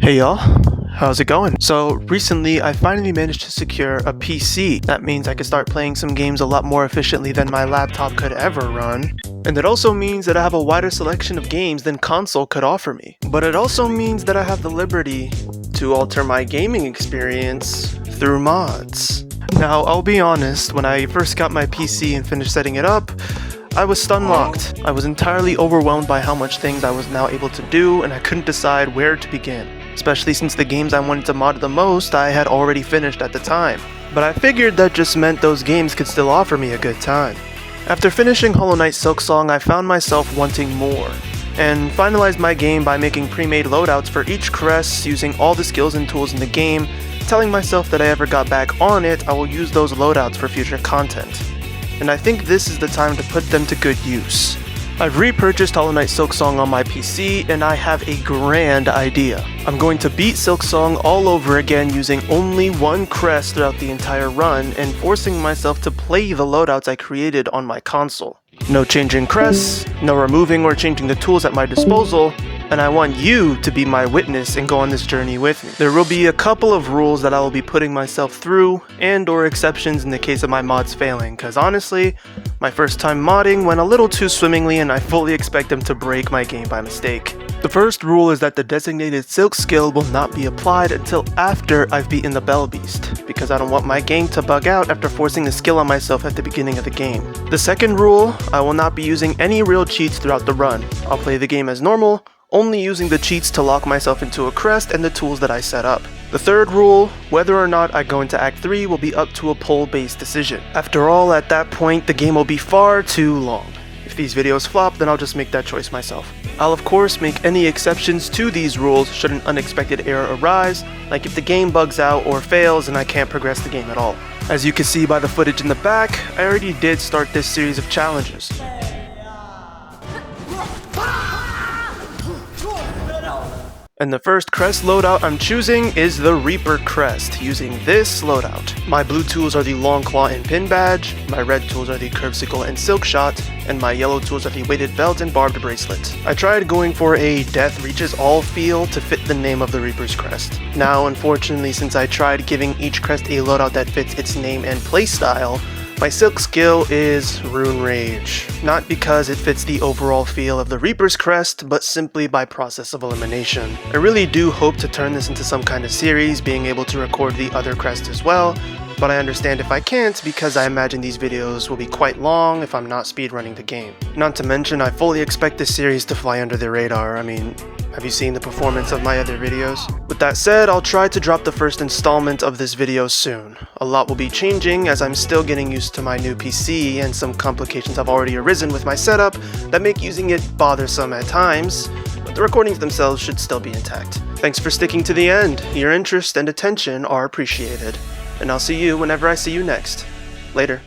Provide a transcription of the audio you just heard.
Hey y'all, how's it going? So recently I finally managed to secure a PC. That means I can start playing some games a lot more efficiently than my laptop could ever run. And it also means that I have a wider selection of games than console could offer me. But it also means that I have the liberty to alter my gaming experience through mods. Now I'll be honest, when I first got my PC and finished setting it up, I was stun-locked. I was entirely overwhelmed by how much things I was now able to do, and I couldn't decide where to begin. Especially since the games I wanted to mod the most I had already finished at the time. But I figured that just meant those games could still offer me a good time. After finishing Hollow Knight Silksong, I found myself wanting more, and finalized my game by making pre-made loadouts for each crest using all the skills and tools in the game, telling myself that if I ever got back on it, I will use those loadouts for future content. And I think this is the time to put them to good use. I've repurchased Hollow Knight Silksong on my PC, and I have a grand idea. I'm going to beat Silksong all over again using only one crest throughout the entire run, and forcing myself to play the loadouts I created on my console. No changing crests, no removing or changing the tools at my disposal, and I want you to be my witness and go on this journey with me. There will be a couple of rules that I will be putting myself through, and or exceptions in the case of my mods failing, cause honestly, my first time modding went a little too swimmingly and I fully expect them to break my game by mistake. The first rule is that the designated Silk skill will not be applied until after I've beaten the Bell Beast, because I don't want my game to bug out after forcing the skill on myself at the beginning of the game. The second rule, I will not be using any real cheats throughout the run. I'll play the game as normal, only using the cheats to lock myself into a crest and the tools that I set up. The third rule, whether or not I go into Act 3 will be up to a poll-based decision. After all, at that point, the game will be far too long. If these videos flop, then I'll just make that choice myself. I'll of course make any exceptions to these rules should an unexpected error arise, like if the game bugs out or fails and I can't progress the game at all. As you can see by the footage in the back, I already did start this series of challenges. And the first crest loadout I'm choosing is the Reaper Crest, using this loadout. My blue tools are the Long Claw and Pin Badge, my red tools are the Curved Sickle and Silk Shot, and my yellow tools are the Weighted Belt and Barbed Bracelet. I tried going for a Death Reaches All feel to fit the name of the Reaper's Crest. Now, unfortunately, since I tried giving each crest a loadout that fits its name and playstyle, my Silk skill is Rune Rage, not because it fits the overall feel of the Reaper's Crest, but simply by process of elimination. I really do hope to turn this into some kind of series, being able to record the other crests as well, but I understand if I can't because I imagine these videos will be quite long if I'm not speedrunning the game. Not to mention, I fully expect this series to fly under the radar. I mean, have you seen the performance of my other videos? With that said, I'll try to drop the first installment of this video soon. A lot will be changing as I'm still getting used to my new PC, and some complications have already arisen with my setup that make using it bothersome at times, but the recordings themselves should still be intact. Thanks for sticking to the end. Your interest and attention are appreciated, and I'll see you whenever I see you next. Later.